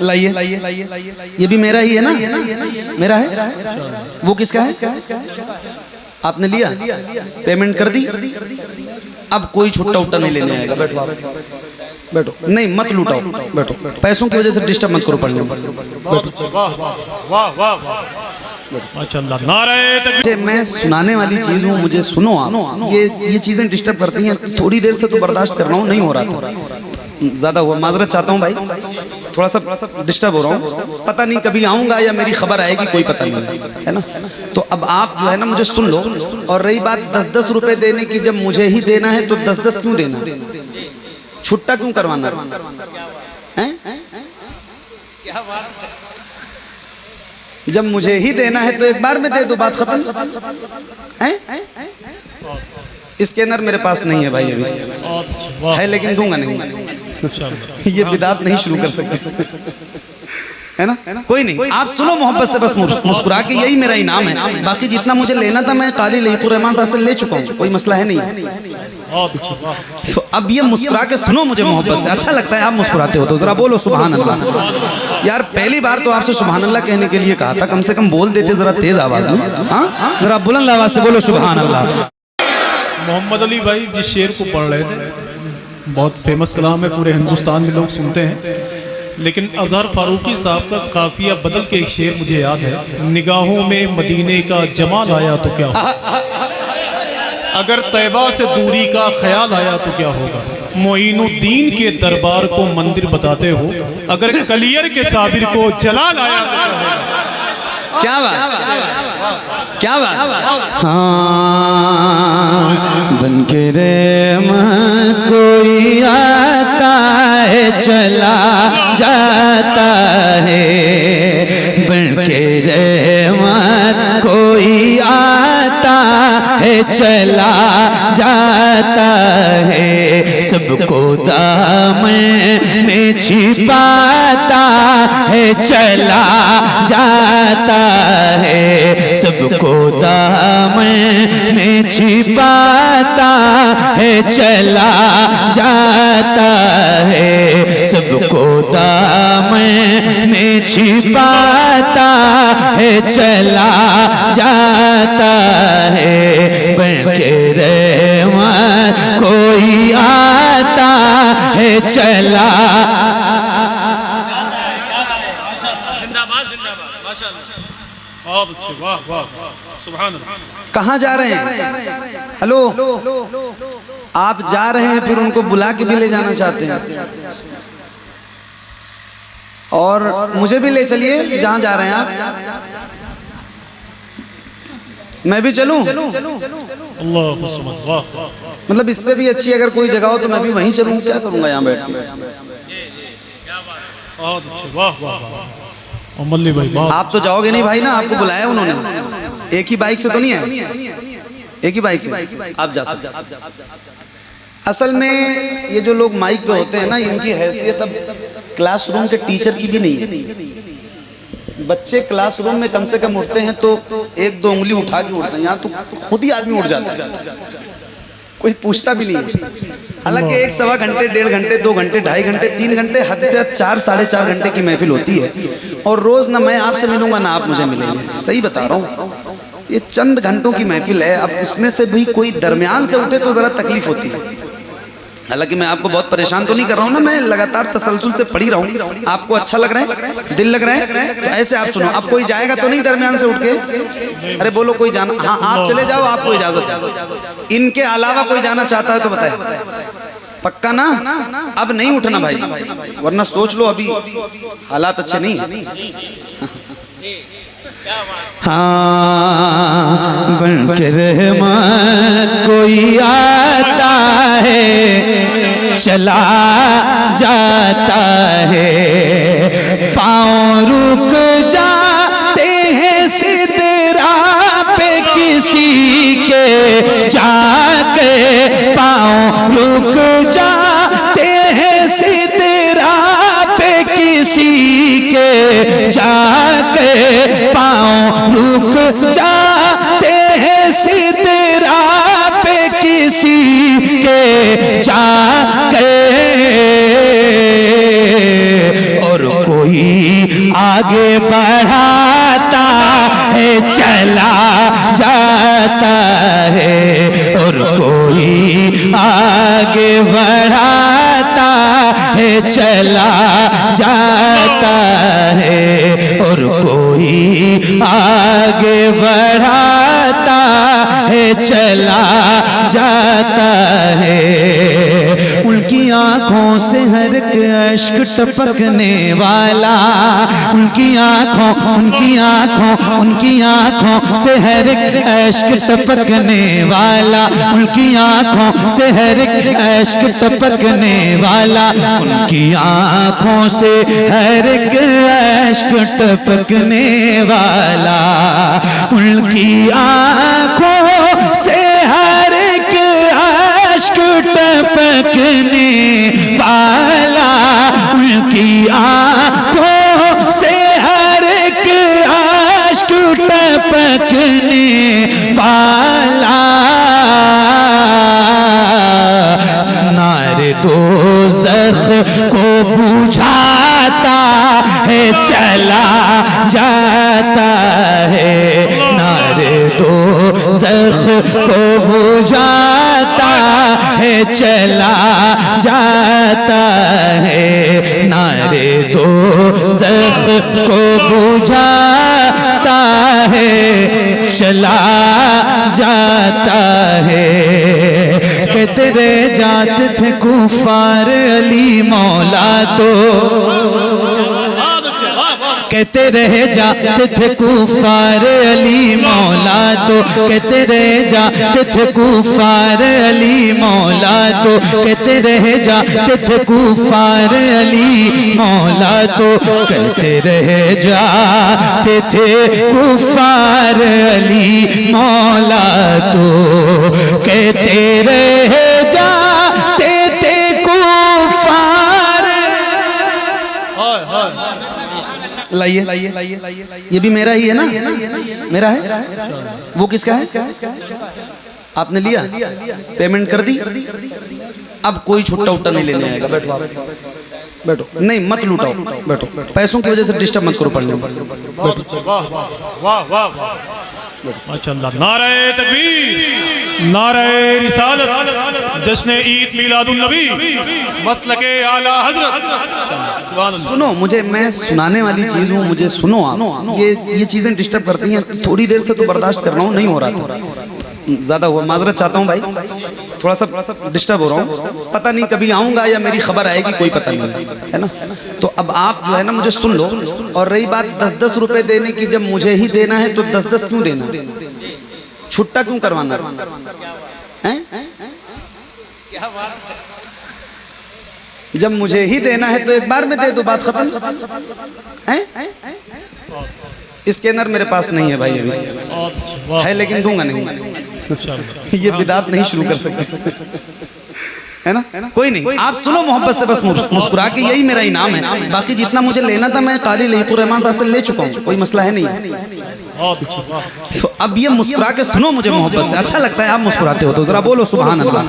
लाइए, ये भी मेरा ही है ना, मेरा है। वो किसका है? आपने लिया, पेमेंट कर दी। अब कोई छुट्टा उट्टा नहीं लेने आएगा। बैठो आप, बैठो, नहीं मत लूटाओ, बैठो। पैसों की वजह से डिस्टर्ब मत करो पढ़ने में। मैं सुनाने वाली चीज हूँ, मुझे सुनो आप। ये चीजें डिस्टर्ब करती हैं। थोड़ी देर से तो बर्दाश्त कर रहा हूँ, नहीं हो रहा था, ज्यादा हुआ, माजरत चाहता हूँ भाई, थोड़ा सा डिस्टर्ब हो रहा हूँ। पता नहीं कभी आऊंगा या मेरी खबर आएगी, कोई पता नहीं है ना। तो अब आप जो है ना मुझे सुन लो। और रही बात 10-10 रुपए देने की, जब मुझे ही देना है तो 10-10 क्यों देना, छुट्टा क्यों करवाना है? जब मुझे ही देना है तो एक बार में दे दो, बात खत्म है। स्कैनर मेरे पास नहीं है भाई, अभी है लेकिन दूंगा नहीं। ये बिदात नहीं शुरू कर सकते, है ना। कोई नहीं, आप सुनो मोहब्बत से, बस मुस्कुरा के, यही मेरा इनाम है। बाकी जितना मुझे लेना था मैं काली लईकुर रहमान साहब से ले चुका हूँ, कोई मसला है नहीं। तो अब ये मुस्कुरा के सुनो मुझे मोहब्बत से, अच्छा लगता है आप मुस्कुराते हो तो। जरा बोलो सुभान अल्लाह। यार पहली बार तो आपसे सुभान अल्लाह कहने के लिए कहा था, कम से कम बोल देते जरा तेज आवाज में। हाँ, जरा बुलंद आवाज से बोलो सुभान अल्लाह। मोहम्मद अली भाई जिस शेर को पढ़ रहे थे, बहुत फेमस कलाम है, पूरे हिंदुस्तान में लोग सुनते हैं। लेकिन अजहर फारूकी साहब का काफिया बदल के एक शेर मुझे याद है, निगाहों में मदीने का जमाल आया तो क्या होगा, अगर तैबा से दूरी का ख्याल आया तो क्या होगा, मोइनुद्दीन के दरबार को मंदिर बताते हो, अगर कलियर के साबिर को जलाल आया तो क्या होगा। क्या बात, क्या बात। हाँ, बन के रहमत कोई आता है चला जाता है, बन के रहमत कोई आता है चला जाता है, सबको दामन में छिपाता है चला जाता है, सबको दामन में छिपाता है चला जाता है, सबको दामन में छिपाता है चला जाता है, बन के रहमत कोई आता है चला। कहाँ जा रहे हैं? हेलो, आप जा रहे हैं, फिर उनको बुला के भी ले जाना चाहते हैं, और मुझे भी ले चलिए जहाँ जा रहे हैं आप। मैं भी चलूं? मतलब इससे भी अच्छी अगर कोई जगह हो तो मैं भी वहीं चलूं, क्या करूंगा यहाँ बैठ के। आप तो जाओगे नहीं भाई ना, आपको बुलाया उन्होंने, एक ही बाइक से तो नहीं है, एक ही बाइक से आप जा सकते। असल में ये जो लोग माइक पे होते हैं ना, इनकी हैसियत अब क्लासरूम के टीचर की भी नहीं है। बच्चे क्लासरूम में कम से कम उठते हैं तो 1-2 उंगली उठा के उठते हैं, यहाँ तो खुद ही आदमी उठ जाता है, कोई पूछता भी नहीं है। हालांकि 1-1.25 घंटे, 1.5 घंटे, 2 घंटे, 2.5 घंटे, 3 घंटे, हद से हद 4-4.5 घंटे की महफिल होती है, और रोज ना मैं आपसे मिलूंगा ना आप मुझे मिलेंगे। सही बता रहा हूँ, ये चंद घंटों की महफिल है। अब उसमें से भी कोई दरमियान से उठे तो जरा तकलीफ होती है। हालांकि मैं आपको बहुत परेशान तो नहीं कर रहा हूँ ना, मैं लगातार तसलसल से पढ़ी रहा हूँ, आपको अच्छा लग रहा है, दिल लग रहा है, तो ऐसे आप सुनो। अब कोई जाएगा तो नहीं दरमियान से उठ के? अरे बोलो कोई जाना? हाँ आप चले जाओ, आपको इजाजत है। इनके अलावा कोई जाना चाहता है तो बताए, पक्का ना? अब नहीं उठना भाई, वरना सोच लो अभी हालात अच्छे नहीं है। हाँ, बन के रहमत कोई आता है चला जाता है, पाँव रुक जाते हैं सिदरा पे किसी के जाके, पाँव रुक जाते हैं सिदरा पे किसी के जाके, पाँव रुक जाते हैं सिदरा पे किसी के जाके, और कोई कोई आगे बढ़ाता है चला जाता है, और कोई आगे बढ़ाता है चला जाता है, और कोई आगे बढ़ाता है चला जाता है। उनकी आंखों से हर एक अश्क टपकने वाला, उनकी आंखों से हर एक अश्क टपकने वाला, उनकी आंखों से हर एक अश्क टपकने वाला, उनकी आंखों से हर एक अश्क टपकने वाला, उनकी आंखों से हर एक अश्क टपकने वाला, उनकी आंखों से हर एक अश्क टपकने वाला। नारे दोज़ख को बुझाता है चला जाता है, नारे दोज़ख को बुझाता है चला जाता है, नारे दोज़ख को बुझाता है चला जाता है। कहते रह जाते थे कुफार अली मौला तो, कहते रह जाते थे कुफार अली मौला तो, कहते रह जाते थे कुफार अली मौला तो, कहते रह जाते थे कुफार अली मौला तो, कहते रह जाते थे कुफार अली मौला तो, कहते रह जाते थे कुफार। लाइए, ये भी मेरा ही है ना, मेरा है, वो किसका है? आपने लिया, पेमेंट कर दी, अब कोई छुट्टा उट्टा नहीं लेने आएगा। बैठो आप, बैठो, नहीं मत लूटाओ, बैठो, पैसों की वजह से डिस्टर्ब मत करो पढ़ने में। माशाअल्लाह। नारे तकबीर, नारे रिसालत, जश्न ईद मिलादुन नबी, मसलके आला हजरत। सुनो मुझे, मैं सुनाने वाली चीज हूँ, मुझे सुनो आप। ये चीजें डिस्टर्ब करती हैं, थोड़ी देर से तो बर्दाश्त कर रहा हूँ, नहीं हो रहा था, ज्यादा हुआ, माजरत चाहता हूँ भाई, थोड़ा सा डिस्टर्ब हो रहा हूँ। पता नहीं कभी आऊँगा या मेरी खबर आएगी, कोई पता नहीं है ना। तो अब आप जो है ना मुझे सुन लो। और रही बात 10-10 रुपए देने की, जब मुझे ही देना है तो 10-10 क्यों देना, छुट्टा क्यों करवाना है? जब मुझे ही देना है तो एक बार में दे दो, बात खत्म है। स्कैनर मेरे पास नहीं है भाई, अभी है लेकिन दूंगा नहीं। ये बिदात नहीं शुरू कर सकते, है ना? कोई नहीं, आप सुनो मोहब्बत से, बस मुस्कुरा के, यही मेरा इनाम है। बाकी जितना मुझे लेना था मैं काली लईकुर रहमान साहब से ले चुका हूँ, कोई मसला है नहीं। तो अब ये मुस्कुरा के सुनो मुझे मोहब्बत से, अच्छा लगता है आप मुस्कुराते हो तो। जरा बोलो सुभान अल्लाह।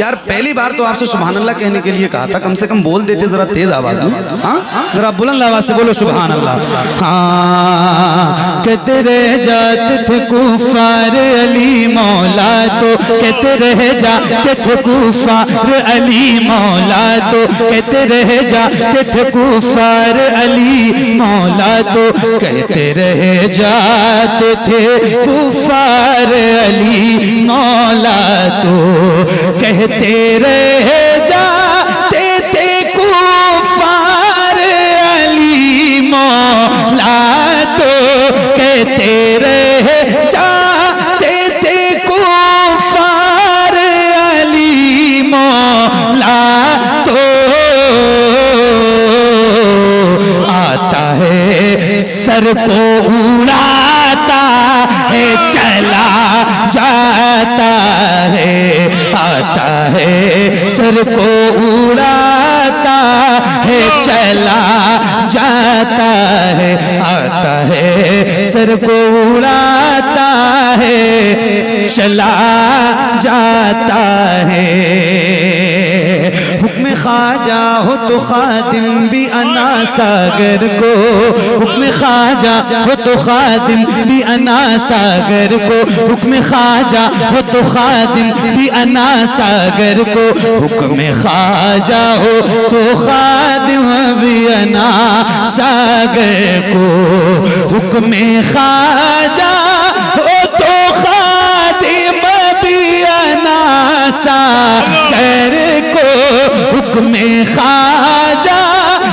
यार पहली बार तो आपसे सुभान अल्लाह कहने के लिए कहा था, कम से कम बोल देते जरा तेज आवाज में। हाँ जरा बुलंद आवाज से बोलो सुभान अल्लाह। हाँ कहते रह जाते थे कुफार अली मौला तो, कहते रह जाते थे कुफार अली मौला तो, कहते रह जाते थे कुफार अली मौला तो, कहते रह जाते थे कुफार अली मौला तो, कहते रह जाते थे कुफार अली मौला तो, कहते रह जाते थे कुफार अली मौला तो। आता है सर को उड़ाता है चला जाता है, आता है सर को उड़ाता है चला जाता है, आता है सर को उड़ाता है चला जाता है। हुक्म ख्वाजा हो तो खादिम भी अना सागर को, हुक्म ख्वाजा हो तो खादिम भी अना सागर को, हुक्म ख्वाजा हो तो खादिम भी अना सागर को, हुक्म ख्वाजा हो तो खादिम भी अना सागर को, हुक्म ख्वाजा हो तो खादिम भी अना सागर को, हुक्म ख्वाजा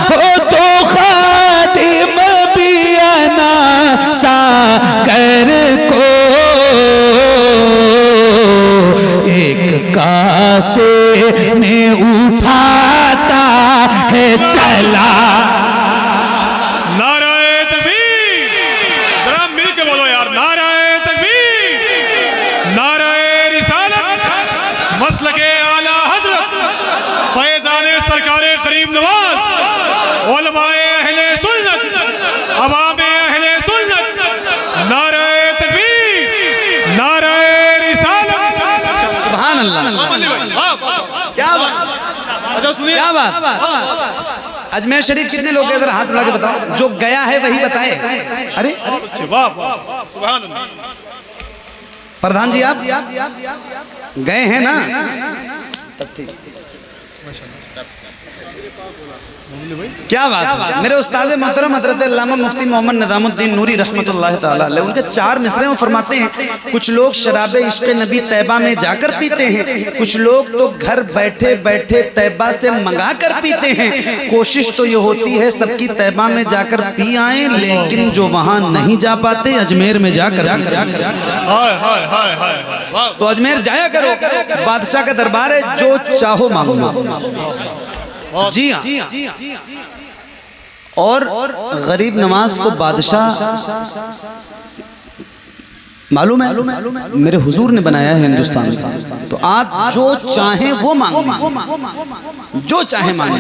हो तो खादिम भी अना सागर को, एक कासे में उठाता है चला। नाराए तकबीर, जरा मिल के बोलो यार, नाराए तकबीर, नाराए रिसालत, मसलके आला हजरत फैज़ाने सरकारे करीम नवाज, उलमाए अहले सुन्नत, अवामे अहले सुन्नत, नाराए तकबीर, नाराए रिसालत। सुभान अल्लाह, क्या बात, क्या बात। अजमेर शरीफ कितने लोग इधर हाथ उठा के बताओ, जो गया है वही बताए। अरे प्रधान जी आप गए हैं ना, तब ठीक। क्या बात। मेरे उस्ताद मोहतरम हज़रत अल्लामा मुफ्ती मोहम्मद निज़ामुद्दीन नूरी रहमतुल्लाह ताला अलैह, उनके 4 मिसरे वो फरमाते हैं, कुछ लोग शराब इश्क़ नबी तैबा में जाकर पीते हैं, कुछ लोग तो घर बैठे बैठे तैबा से मंगा कर पीते हैं। कोशिश तो ये होती है सबकी तैबा में जाकर पी आए, लेकिन जो वहाँ नहीं जा पाते अजमेर में जाकर तो अजमेर जाया करो, बादशाह का दरबार है, जो चाहो मांगो। जी हाँ, और गरीब नवाज को बादशाह मालूम है, मेरे हुजूर ने बनाया है हिंदुस्तान का, तो आप जो चाहें वो मांगे, जो चाहे मांगे।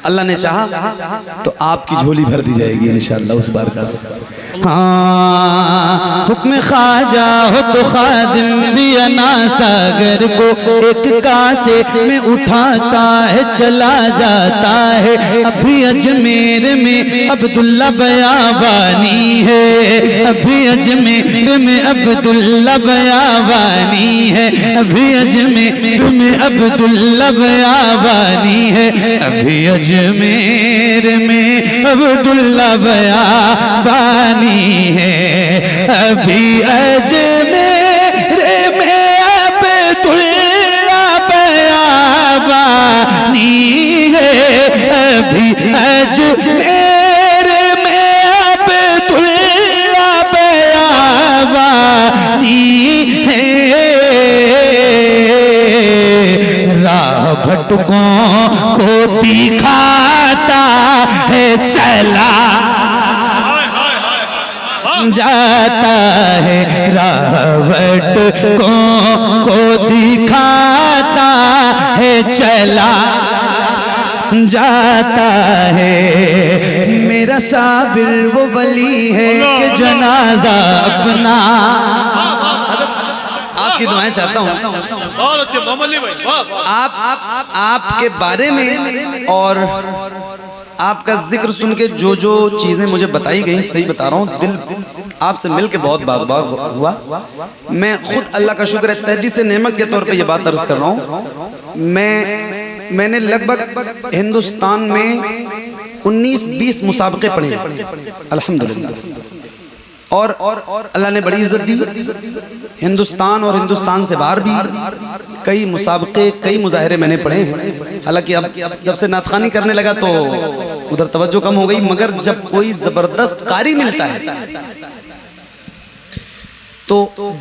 अल्लाह ने चाहा तो आपकी झोली भर दी जाएगी इंशाअल्लाह उस बार से। हाँ, हुक्म ख्वाजा हो तो खादिम भी अना सागर को, एक कासे में उठाता है चला जाता है। अभी अजमेर में अब्दुल्ला बयाबानी है, अभी अजमेर में अब्दुल्ला बयाबानी है, अभी अजमेर में अब्दुल्ला बयाबानी है, अभी अजमेर में अब्दुल्ला बयाबानी है, अभी अजमेर में अब्दुल्ला बयाबानी है, अभी अजमेर में अब्दुल्ला बयाबानी है। राह भटकों को दिखाता है चला जाता है, रावट को दिखाता है चला जाता है। मेरा साबिर वो वली है कि जनाजा अपना, आपकी दुआएं चाहता हूँ। बहुत अच्छे मोहम्मद अली भाई, आपके बारे में और आपका जिक्र सुन के जो जो चीजें मुझे बताई गई, सही बता रहा हूँ, दिल आपसे मिलके बहुत बाग हुआ। मैं खुद अल्लाह का शुक्र है तहदी से नेमत के तौर पे ये बात अर्ज कर रहा हूँ। मैंने लगभग हिंदुस्तान में 19-20 मुसाबके पढ़े अल्हम्दुलिल्लाह, और अल्लाह ने बड़ी इज्जत दी। हिंदुस्तान और हिंदुस्तान से बाहर भी कई मुसाबके, कई मुजाहरे मैंने पढ़े हैं। हालांकि अब जब से नातखानी करने लगा तो उधर तवज्जो कम हो गई, मगर जब कोई जबरदस्त कारी मिलता है तो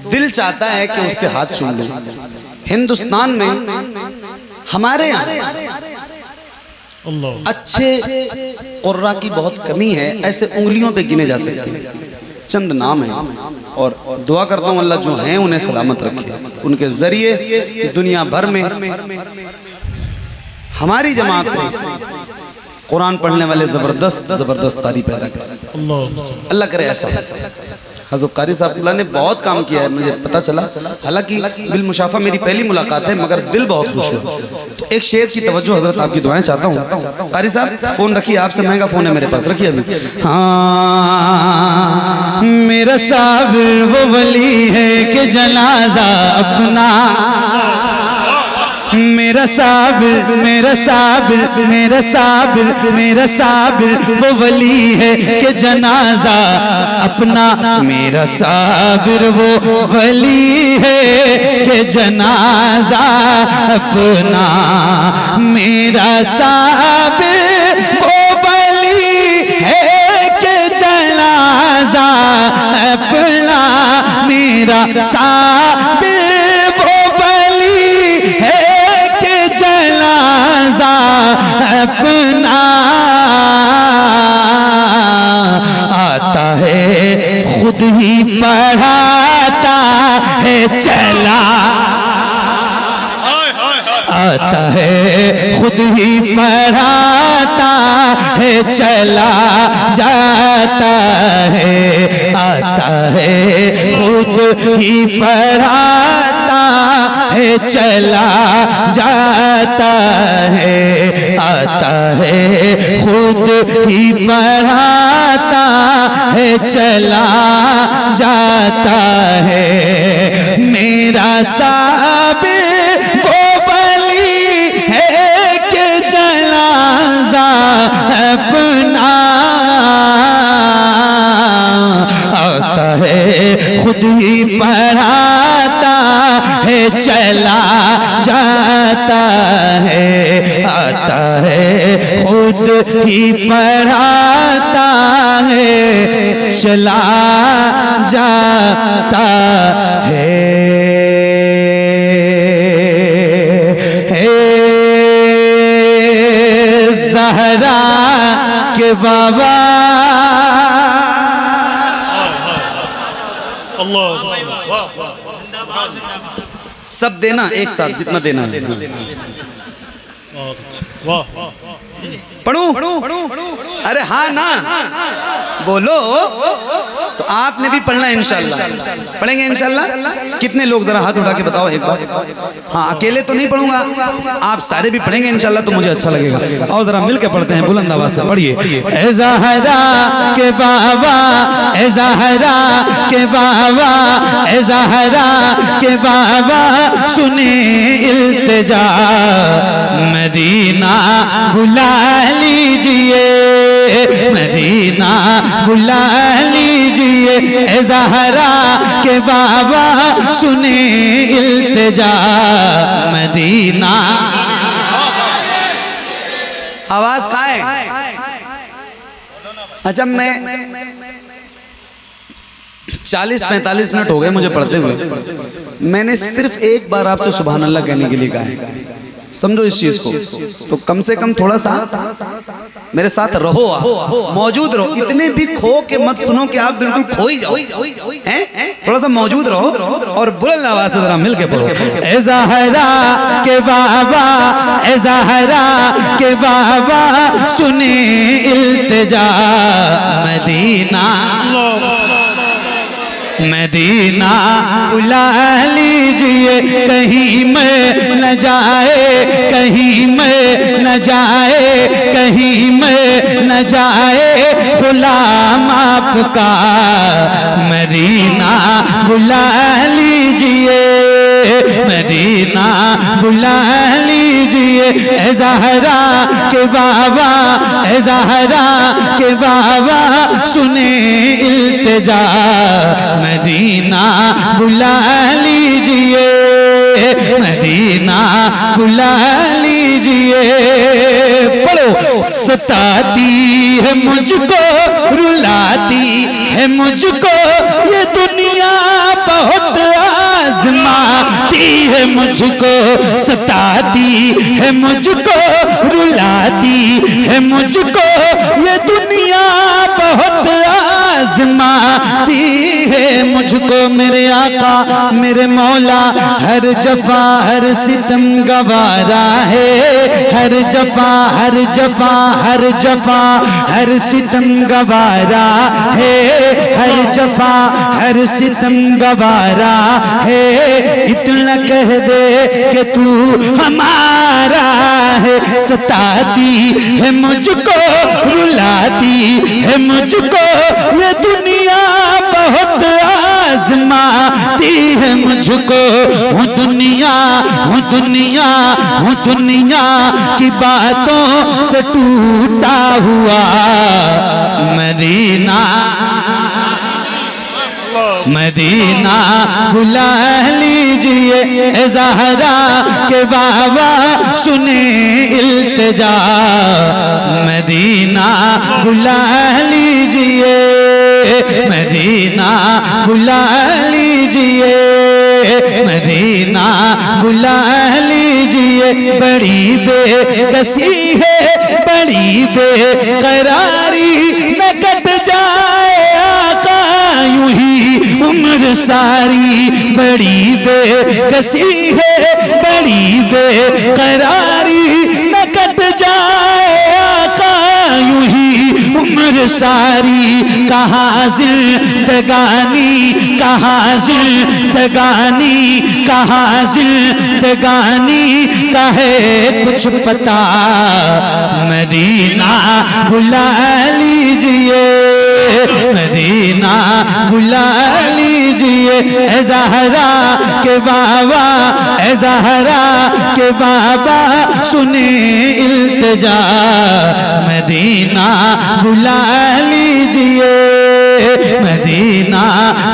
दिल चाहता है कि उसके हाथ चूम लूं। हिंदुस्तान में हमारे यहाँ अच्छे कुर्रा की बहुत कमी है, ऐसे उंगलियों पे गिने जा सकते हैं, चंद नाम है, और दुआ करता हूँ अल्लाह जो हैं उन्हें सलामत रखे, उनके जरिए दुनिया भर में हमारी जमात से कुरान पढ़ने वाले जबरदस्त जबरदस्त कारी पैदा करें, अल्लाह करे ऐसा। हज़रत कारी साहब ने बहुत काम किया है, मुझे पता चला। हालांकि बिल मुशाफा मेरी पहली मुलाकात है, मगर दिल बहुत खुश है। तो एक शेर की तवज्जो हजरत, आपकी दुआएं चाहता हूँ। कारी साहब फोन रखिए, आपसे महंगा फोन है मेरे पास, रखिए अभी। हाँ मेरा साबिर वो वली है कि जनाजा अपना, मेरा साबिर मेरा साबिर मेरा साबिर मेरा साबिर वो वली है कि जनाजा अपना, मेरा साबिर वो वली है कि जनाजा अपना, मेरा साबिर वो वली है कि जनाजा अपना, मेरा साबिर वो वली है अपना, आता है खुद ही पढ़ाता है चला, आता है खुद ही पढ़ाता है चला जाता है, आता है खुद ही पढ़ाता है चला जाता है, आता है खुद ही पढ़ाता है चला जाता है, मेरा साबिर वो वली है कि जनाजा अपना, आता है खुद ही पढ़ाता है चला जाता है, आता है खुद ही पढ़ाता है चला जाता है। ज़हरा के बाबा सब देना एक साथ, जितना देना है। पढ़ूं? अरे हाँ ना बोलो। तो आपने भी पढ़ना है इंशाल्लाह, पढ़ेंगे इंशाल्लाह। कितने लोग जरा हाथ उठा के बताओ एक बार। हाँ अकेले तो नहीं पढ़ूंगा, आप सारे भी पढ़ेंगे इंशाल्लाह, तो मुझे अच्छा लगेगा। और जरा मिल के पढ़ते हैं बुलंद आवाज से, पढ़िए। ए ज़हरा के बाबा, ए ज़हरा के बाबा, ए ज़हरा के बाबा सुने इल्तिजा, मदीना बुला लीजिए, मदीना बुला लीजिए, ए ज़हरा के बाबा सुने इल्तिजा, मदीना। आवाज कहाँ है? अच्छा मैं 40-45 मिनट हो गए मुझे पढ़ते हुए, मैंने सिर्फ एक बार आपसे सुभान अल्लाह कहने के लिए कहा है। समझो इस चीज को, तो कम से कम थोड़ा सा मेरे साथ रहो, आप मौजूद रहो। इतने भी खो के मत सुनो कि आप बिल्कुल खो ही जाओ, हैं? थोड़ा सा मौजूद रहो और बुलंद आवाज से जरा मिल के पढ़ो। ए ज़हरा के बाबा, ए ज़हरा के बाबा सुने इल्तिजा, मदीना मदीना बुला लीजिए, कहीं मैं न जाए, कहीं मैं न जाए, कहीं मैं न जाए गुलाम आपका, मदीना बुला लीजिए, मदीना बुला लीजिए, ए ज़हरा के बाबा, ए ज़हरा के बाबा सुने इल्तिजा, मदीना बुला लीजिए, मदीना बुला लीजिए। पढ़ो। सताती है मुझको, रुलाती है मुझको ये दुनिया, बहुत आजमाती है मुझको, सताती है मुझको, रुलाती है मुझको ये दुनिया, बहुत आजमाती है मुझको। मुझको मेरे आका मेरे मौला हर जफा हर सितम गवारा है, हर जफा हर जफा हर जफा हर सितम गवारा है, हर जफा हर सितम गवारा है। इतना कह दे कि तू हमारा है, सताती है मुझको रुलाती है मुझको ये दुनिया बहुत आजमाती है मुझको। हूँ दुनिया हूँ दुनिया हूँ दुनिया की बातों से टूटा हुआ मदीना मदीना बुला लीजिए ज़हरा के बाबा सुने इल्तिजा, मदीना बुला लीजिए मदीना बुला लीजिए मदीना बुला लीजिए। बड़ी बेकसी है बड़ी बेकरारी न कट जाए आका यूं ही उम्र सारी, बड़ी बेकसी है बड़ी बेकरारी न कट जाए आका यूं ही उम्र सारी। कहाँ जिंदगानी कहाँ जिंदगानी कहाँ जिंदगानी का है कुछ पता, मदीना बुला लीजिए मदीना बुला लीजिए ए ज़हरा के बाबा ए ज़हरा के बाबा सुने इल्तिजा, मदीना बुला लीजिए मदीना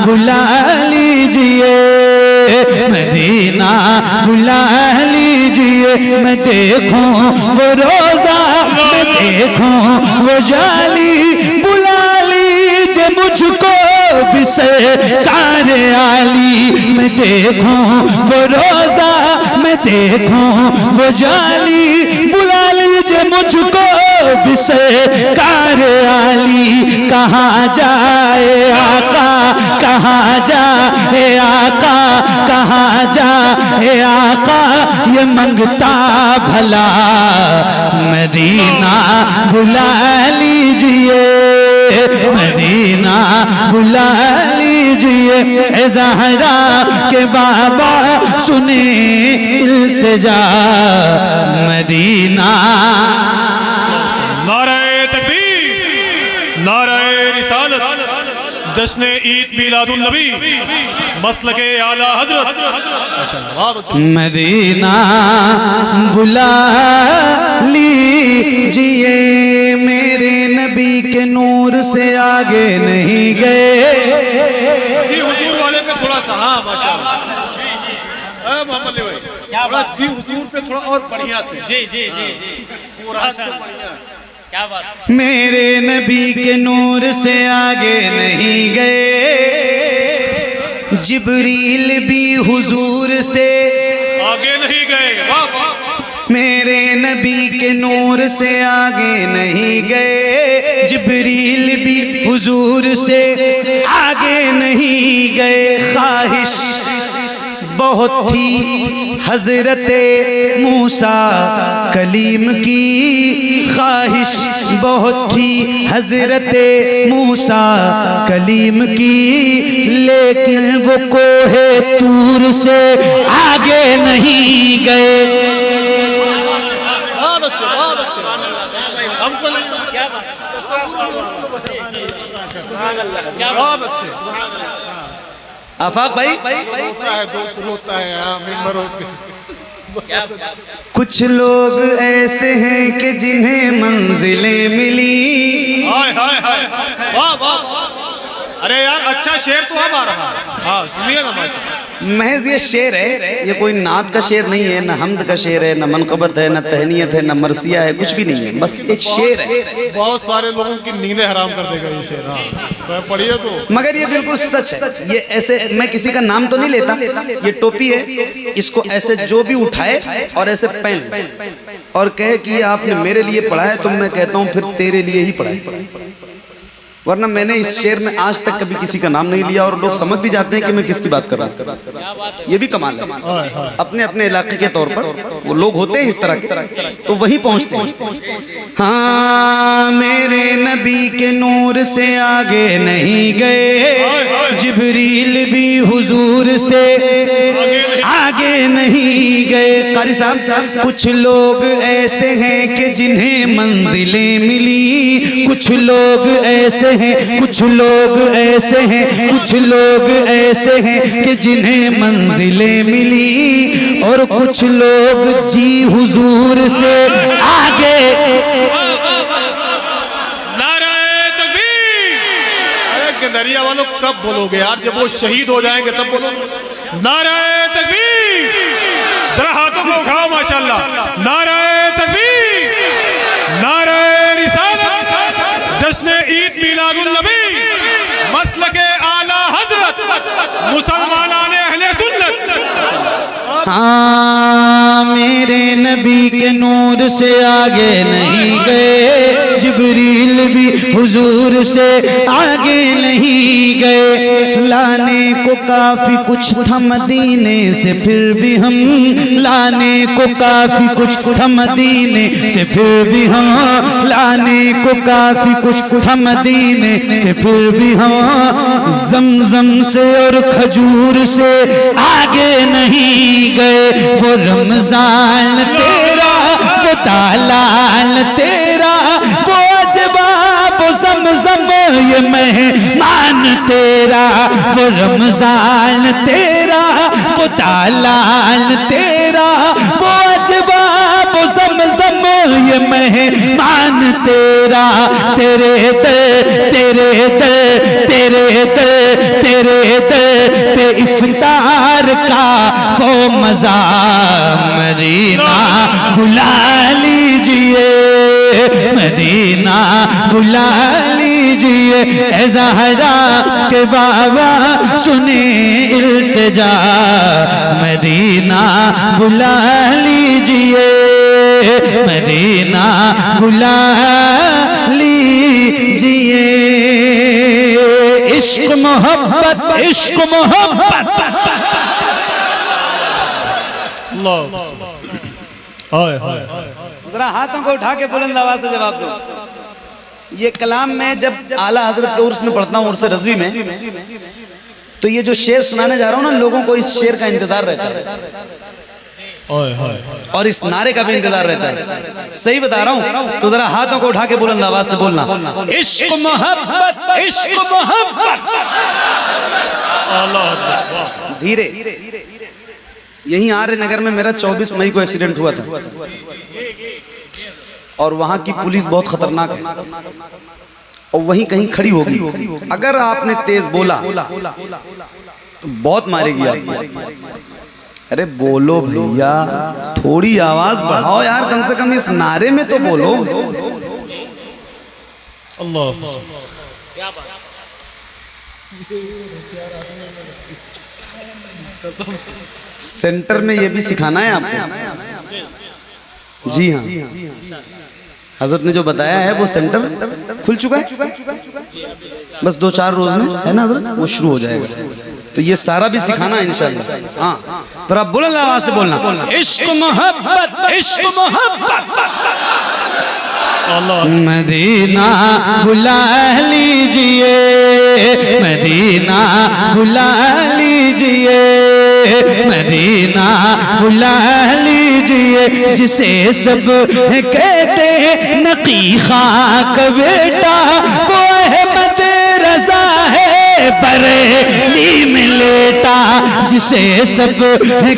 बुला लीजिए मदीना बुला लीजिए। मैं देखूं वो रोज़ा मैं देखूं वो जाली, बुला लीजिए मुझको भी सरकार आली। मैं देखूं वो रोज़ा मैं देखूं वो जाली, बुला लीजिए मुझको भी सरकार आली। कहाँ जाए आका कहाँ जाए आका कहाँ जाए आका ये मंगता भला, मदीना बुला लीजिए मदीना बुला लीजिए ए ज़हरा के बाबा सुने इल्तिजा, मदीना। नारे तकबीर नारे रिसालत जश्न ईद मिलादुन नबी मसलके आला हजरत, मदीना बुला लीजिए मेरे नबी के नूर से आगे नहीं गए। जी हुजूर वाले पे थोड़ा सा, हाँ माशाअल्लाह मोहम्मद भाई थोड़ा जी हुजूर पे थोड़ा और बढ़िया से, जी जी जी पूरा बढ़िया क्या बात। मेरे नबी के नूर से आगे नहीं गए, जिब्रील भी हुजूर से आगे नहीं गए। वाह वाह। मेरे नबी के नूर से आगे नहीं गए, जिब्रील भी हुजूर से आगे नहीं गए। ख्वाहिश बहुत थी हजरते मूसा कलीम की, ख्वाहिश बहुत थी हजरते मूसा कलीम की, लेकिन वो कोहे तूर से आगे नहीं गए। बहुत अच्छे हमको क्या बहुत अच्छे। आफाक भाई होता है दोस्त होता है यहाँ मेंबरों पे। कुछ लोग ऐसे हैं कि जिन्हें मंजिलें मिली। हाय हाय हाय वाह वाह। अरे यार अच्छा शेर तो अब आ रहा है, हाँ सुनिए ना माशाल्लाह। महज ये शेर है, ये कोई नात का शेर नहीं है, न हमद का शेर है, न मनकबत है, न तहनीयत है, न मरसिया है, कुछ भी नहीं है, बस एक शेर है। बहुत सारे लोगों की नींदें हराम कर देगा ये शेर, हाँ पढ़िए तो। मगर ये बिल्कुल सच है। ये ऐसे मैं किसी का नाम तो नहीं लेता, ये टोपी है, इसको ऐसे जो भी उठाए और ऐसे पहन और कहे कि आपने मेरे लिए पढ़ा है, तो मैं कहता हूँ फिर तेरे लिए ही पढ़ा है। वरना मैंने इस शेर में आज तक कभी किसी का नाम नहीं लिया और लोग समझ भी जाते हैं कि मैं किसकी बात कर रहा हूँ। ये भी कमाल है, अपने अपने इलाके के तौर पर वो लोग होते हैं इस तरह के, तो वहीं पहुंचते हैं। हाँ, मेरे नबी के नूर से आगे नहीं गए, जिब्रील भी हुजूर से आगे नहीं गए। कारी साहब, कुछ लोग ऐसे हैं कि जिन्हें मंजिलें मिली, कुछ लोग ऐसे हैं, कुछ लोग ऐसे हैं, कुछ लोग ऐसे हैं कि जिन्हें मंजिलें मिली, और कुछ लोग जी हुजूर से आगे। नाराए तकबीर। अरे गदरिया वालों कब बोलोगे यार, जब वो शहीद हो जाएंगे तब बोलोगे। नाराए तकबीर, जरा हाथों को उठाओ माशाल्लाह। नाराए तकबीर, नाराए रिसालत, जश्न ईद मिलादुन नबी, मसलके आला हजरत, मुसलमानाने अहले सुन्नत। हाँ, मेरे नबी के नूर से आगे नहीं गए, जिब्रील भी हुजूर से आगे नहीं गए। लाने को काफी कुछ था मदीने से, फिर भी हम लाने को काफी कुछ था मदीने से, फिर भी हम लाने को काफी कुछ था मदीने से, फिर भी हम जमजम से और खजूर से आगे नहीं गए। वो रमजान तेरा, वो दालाल तेरा, वो अजबा, वो ज़मज़म, ये मेहमान तेरा। वो रमजान तेरा, वो दालाल तेरा, वो अजबा, वो ज़मज़म, ये मेहमान तेरा। तेरे दर, तेरे दर, तेरे दर, तेरे दर पे इफ्तार का वो मज़ा मदीना बुला लीजिए, मदीना बुला लीजिए। ऐ ज़हरा के बाबा सुने इल्तिजा, मदीना बुला लीजिए, मदीना बुला लीजिए। इश्क मोहब्बत, इश्क मोहब्बत। जरा हाथों को उठा के बुलंद आवाज से जवाब दो। ये कलाम में जब आला हजरत के उर्स में पढ़ता हूँ, उर्स रज़वी में, तो ये जो शेर सुनाने जा रहा हूँ ना, लोगों को इस शेर का इंतजार रहता है और इस नारे का भी इंतजार रहता है। सही बता रहा हूँ? तो जरा हाथों को उठा के बुलंद आवाज से बोलना, इश्क मोहब्बत, इश्क मोहब्बत। धीरे। यहीं आर्य नगर में मेरा 24 मई को एक्सीडेंट हुआ था और वहां की पुलिस बहुत खतरनाक है और वहीं कहीं खड़ी होगी। अगर आपने तेज बोला तो बहुत मारेगी आपको। अरे बोलो भैया, थोड़ी आवाज बढ़ाओ यार, कम से कम इस नारे में तो बोलो। अल्लाह, सेंटर में ये भी सिखाना है आपको। जी हाँ, हजरत ने जो बताया है वो सेंटर खुल चुका है, बस 2-4 रोज में है ना हजरत, वो शुरू हो जाएगा। तो ये सारा भी सिखाना है इंशाअल्लाह। हाँ, तो आप बुलंद आवाज से बोलना, इश्क मोहब्बत, इश्क मोहब्बत। मदीना बुला लीजिए, मदीना बुला लीजिए, मदीना बुला लीजिए। जिसे सब कहते नकी खां का बेटा, वो अहमद रज़ा है बरेली में लेटा। जिसे सब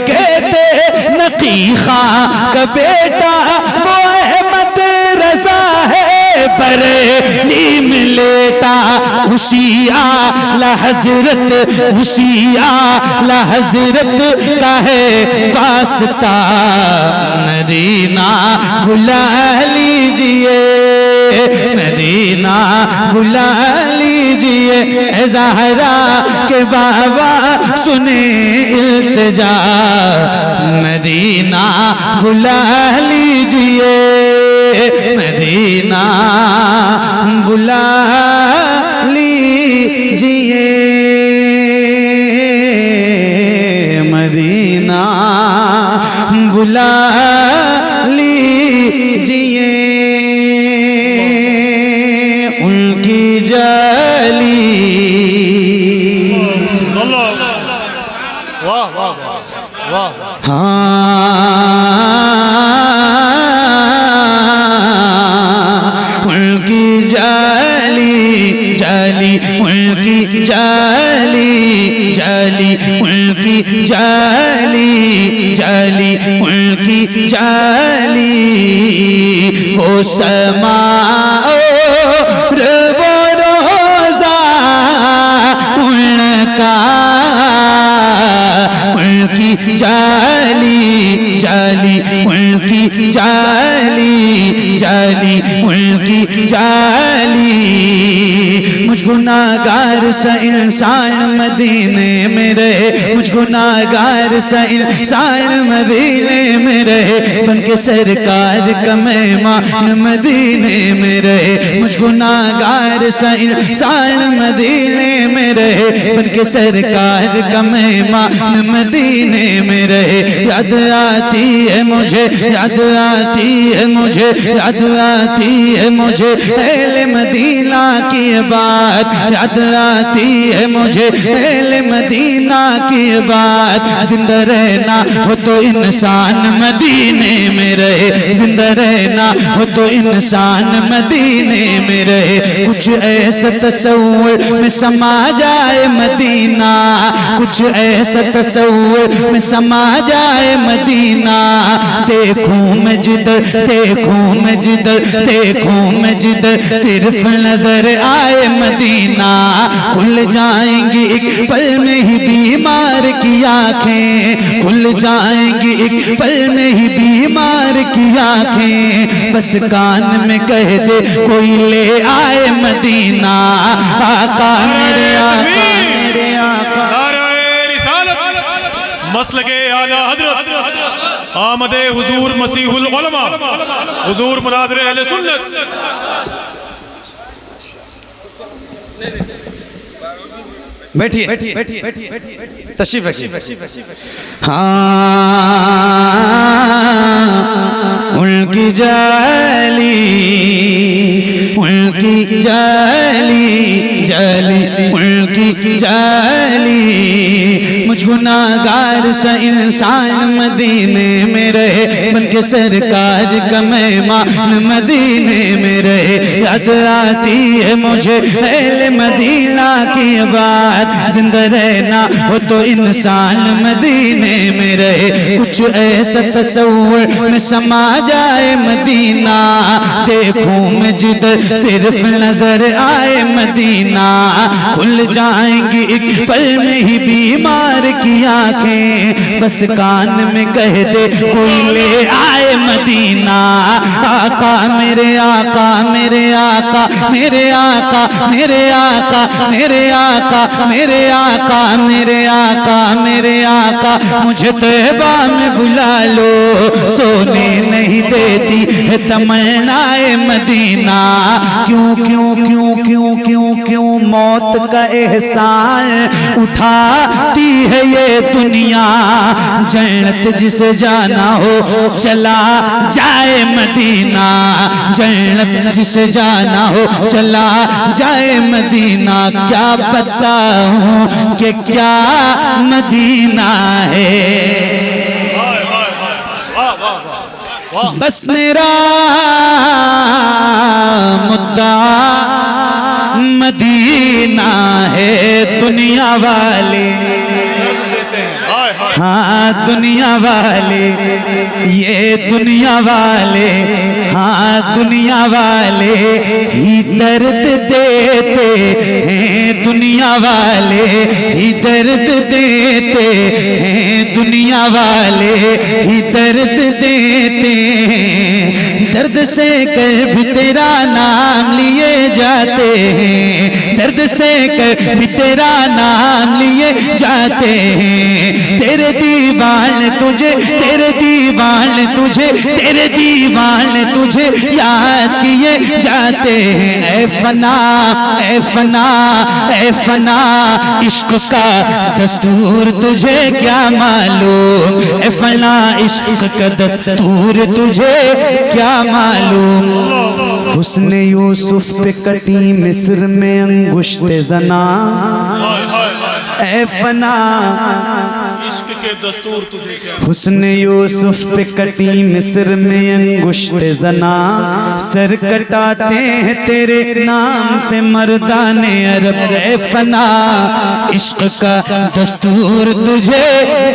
कहते नकी खां का बेटा, वो अहमद रज़ा है बरेली में लेटा। उसी आला हजरत, उसी आला हजरत का है वास्ता, मदीना बुला लीजिए, मदीना बुला लीजिए। ऐ ज़हरा के बाबा सुने इल्तिजा, मदीना बुला लीजिए, मदीना बुला उनकी जाली जाली उनकी जाली जाली उनकी जाली जाली उनकी जाली वो समा और वो रोज़ा उनका उनकी जाली जाली उनकी जाली जाली उनकी जाली। मुझ गुनाहगार सा इंसान मदीने में रहे, मुझ गुनाहगार सा इंसान मदीने में रहे, बनके सरकार का मेहमान मदीने में रहे। मुझ गुनाहगार सा इंसान मदीने में रहे, बनके सरकार का मेहमान मदीने में रहे। याद आती है मुझे, याद आती है मुझे, याद आती है मुझे अहले मदीना की बात, याद आती है मुझे अहले मदीना की बात। जिंदा रहना हो तो इंसान मदीने में रहे, जिंदा रहना हो तो इंसान मदीने में रहे। कुछ ऐसा तसव्वुर में समा जाए मदीना, कुछ ऐसा तसव्वुर में समा जाए मदीना। देखूं मैं जिधर, देखूं मैं जिधर, देखूं मैं जिधर, सिर्फ नजर आए मदीना। खुल जाएंगी एक पल में ही बीमार की आंखें, खुल जाएंगी एक पल में ही बीमार की आंखें। बस कान में कह दे कोई ले आए मदीना। आका मेरे आका मेरे आका मसलके आला हजरत आमदे हुजूर मसीहुल उलमा हुजूर मुनाज़िर अहले सुन्नत। बैठिए तशरीफ रखिए। हाँ उनकी जाली उनकी जाली जाली उनकी जाली। मुझ गुनाहगार सा इंसान मदीने में रहे, बनके सरकार का मेहमान मदीने में रहे। याद आती है मुझे अहले मदीना की बात, जिंदा रहना हो तो इंसान मदीने में रहे। कुछ ऐसा तसव्वुर में समा जाए मदीना। देखूं मैं जिधर सिर्फ नजर आए मदीना। खुल जाएंगी एक पल में ही बीमार की आंखें, बस कान में कह दे कोई ले आए मदीना। आका मेरे आका मेरे आका मेरे आका मेरे आका मेरे आका मेरे आका मेरे आका मेरे आका। मुझे तैबा में बुला लो, सोने नहीं देती है तमन्नाए मदीना। क्यों क्यों क्यों क्यों क्यों क्यों मौत का एहसान उठाती है ये दुनिया। जन्नत जिसे जाना हो चला जाए मदीना, जन्नत जिसे जाना हो चला जाए मदीना। क्या बताऊं कि क्या मदीना है। बस मेरा मुद्दा मदीना है। दुनिया वाले हाँ दुनिया वाले, ये दुनिया वाले हाँ दुनिया वाले ही दर्द देते हैं। दुनिया वाले ही दर्द देते हैं, दुनिया वाले ही दर्द देते हैं। दर्द से कर भी तेरा नाम लिए जाते हैं, दर्द से कर भी तेरा नाम लिए जाते हैं। तेरे दीवान तुझे, तेरे दीवान तुझे, तेरे दीवान तुझे याद किए जाते हैं। ऐ फना ऐ फना ऐ फना, इश्क का दस्तूर तुझे क्या मालूम। ऐ फना इश्क का दस्तूर तुझे क्या मालूम। हुस्ने यूसुफ पे कटी मिस्र में अंगुश्ते जना। ऐ फना इश्क के दस्तूर तुझे क्या। हुस्न यूसुफ पे कटी मिस्र में अंगुश्त जना, सर कटाते हैं तेरे नाम पे मर्दाने अरब ए फना। इश्क का दस्तूर तुझे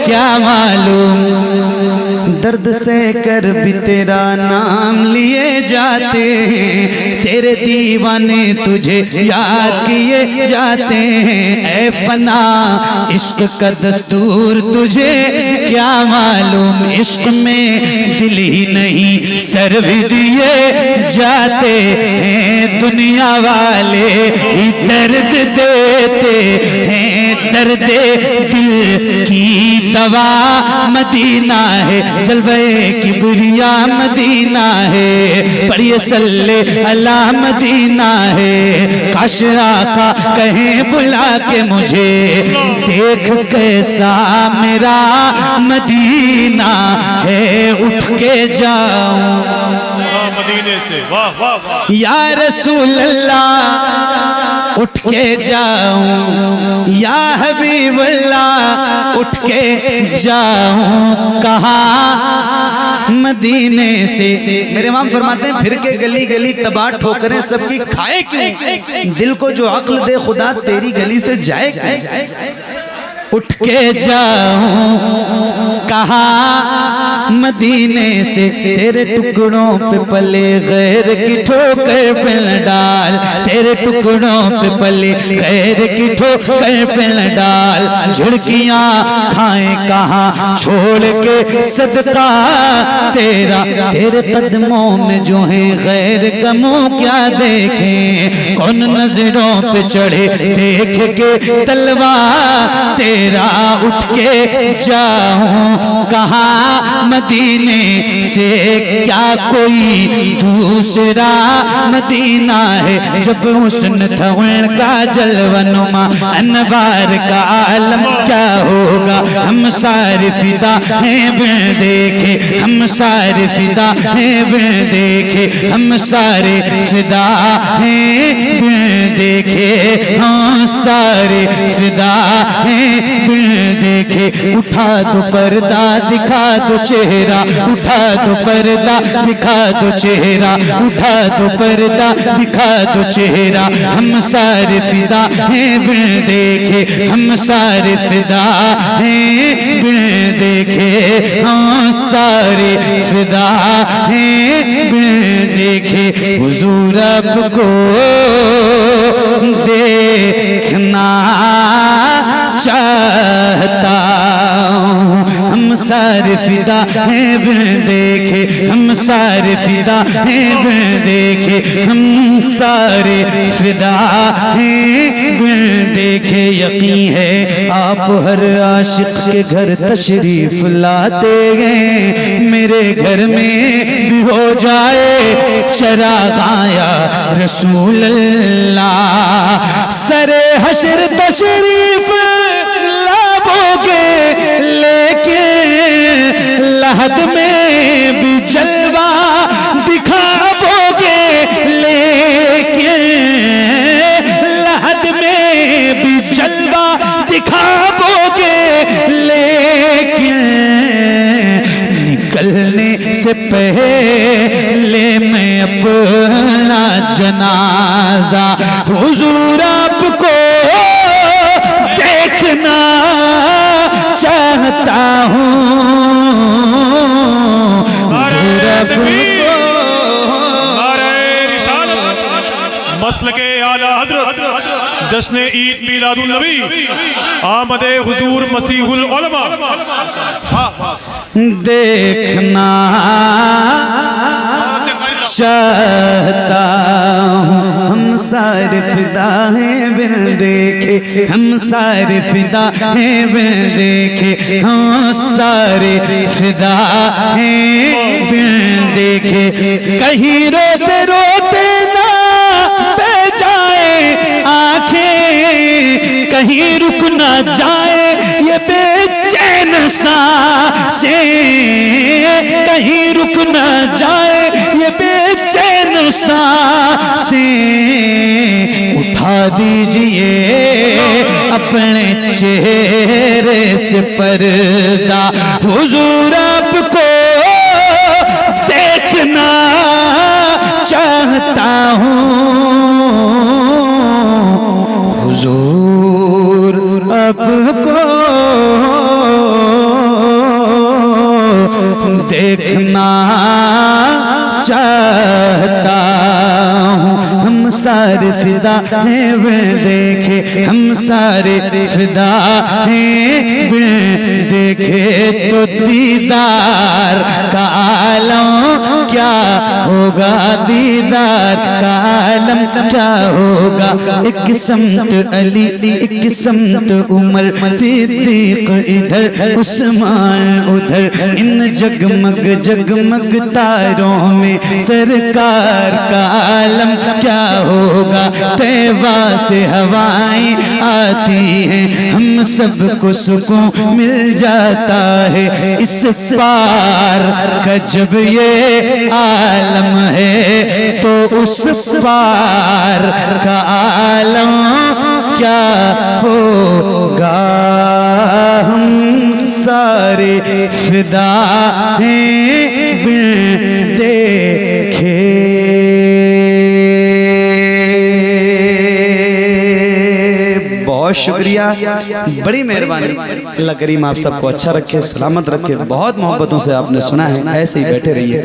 क्या मालूम, दर्द से कर भी तेरा नाम लिए जाते हैं, तेरे दीवाने तुझे याद किए जाते हैं ए फना। इश्क का दस्तूर तुझे क्या मालूम, इश्क में दिल ही नहीं सर भी दिए जाते हैं, दुनिया वाले ही दर्द देते हैं, दर्द दिल की दवा मदीना है, जलवे की बुरिया मदीना है, पढ़िए सल्ले अला मदीना है। काश आका कहे बुला के मुझे, देख कैसा मेरा मदीना है, उठ के जाऊं मदीने से। वाह वाह वाह या रसूल अल्लाह, उठ के जाऊं या हबीब अल्लाह, उठ के जाऊं कहाँ मदीने से। मेरे इमाम फरमाते हैं फिर के गली गली तबाह ठोकरें सबकी खाए क्यों, दिल को जो अक्ल दे खुदा तेरी गली से जाए क्यों। उठ के जाऊं कहाँ मदीने से, तेरे टुकड़ों पे पले गैर की ठोकर पे न डाल, तेरे टुकड़ों पे पले गैर की ठोकर पे न डाल। झुड़कियाँ खाएं कहाँ छोड़ के सदका तेरा, तेरे कदमों में जो है गैर का मुँह क्या देखें, कौन नजरों पे चढ़े देख के तलवार तेरा। उठ के जाऊं कहाँ मदीने से, क्या कोई दूसरा मदीना है, जब हुस्न था उनका जलवनुमा अनवार का आलम क्या होगा। हम सारे फिदा हैं बिन देखे, हम सारे फिदा हैं बिन देखे, हम सारे फिदा हैं बिन देखे, हम सारे फिदा हैं बिन देखे। उठा दो पर्दा दिखा दो चेहरा, उठा दो पर्दा दिखा दो चेहरा, उठा दो पर्दा दिखा दो चेहरा। हम सारे फिदा हैं बिन देखे, हम सारे फिदा हैं बिन देखे, हम सारे फिदा हैं बिन देखे। हुजूर आपको देखना चाहता हूँ, हम सारे फिदा हैं बिन देखे, हम सारे फिदा हैं बिन देखे, हम सारे फिदा हैं बिन देखे। यकीन है आप हर आशिक के घर तशरीफ लाते हैं, मेरे घर में भी हो जाए चरागाया रसूल अल्लाह। सरे हशर तशरीफ लाओगे लेके, लहद में भी जलवा दिखाओगे लेके, लहद में भी जलवा दिखाओगे लेके, निकलने से पहले मैं अपना जनाजा हुजूर आपको देखना चाहता हूँ। हुजूर आपको मसल के आला हजरत जश्न ईद मिलादुल नबी आमदे हुजूर मसीहुल उलमा। देखना चाहता हूँ, हम सारे फिदा हैं बिन देखे, हम सारे फिदा हैं बिन देखे, हम सारे फिदा हैं बिन देखे। कहीं रोते रोते ना बह जाए आंखें, कहीं रुक ना जाए ये बेचैन सांसें, कहीं रुक ना जाए ये बेचैन सांसें। उठा दीजिए अपने चेहरे से पर्दा हुजूर आपको देखना चाहता हूँ हुजूर आपको देखना चाहता हूँ। हम सारे फिदा हैं वे देखे, हम सारे फिदा हैं वे देखे तो दीदार का आलम क्या होगा, दीदार का आलम क्या होगा। एक समत अली एक समत उमर सिद्दीक इधर उस्मान उधर, इन जगमग जगमग तारों में सरकार का आलम क्या होगा। तैबा से हवाएं आती हैं, हम सबको सुकून मिल जाता है। इस पार का जब ये आलम है तो उस पार का आलम क्या होगा। हम सारे फिदा हैं बिन देखे। बहुत शुक्रिया, बड़ी मेहरबानी। अल्लाह करीम आप सबको अच्छा रखे, सलामत रखे। बहुत मोहब्बतों से आपने सुना है, ऐसे ही बैठे रहिए।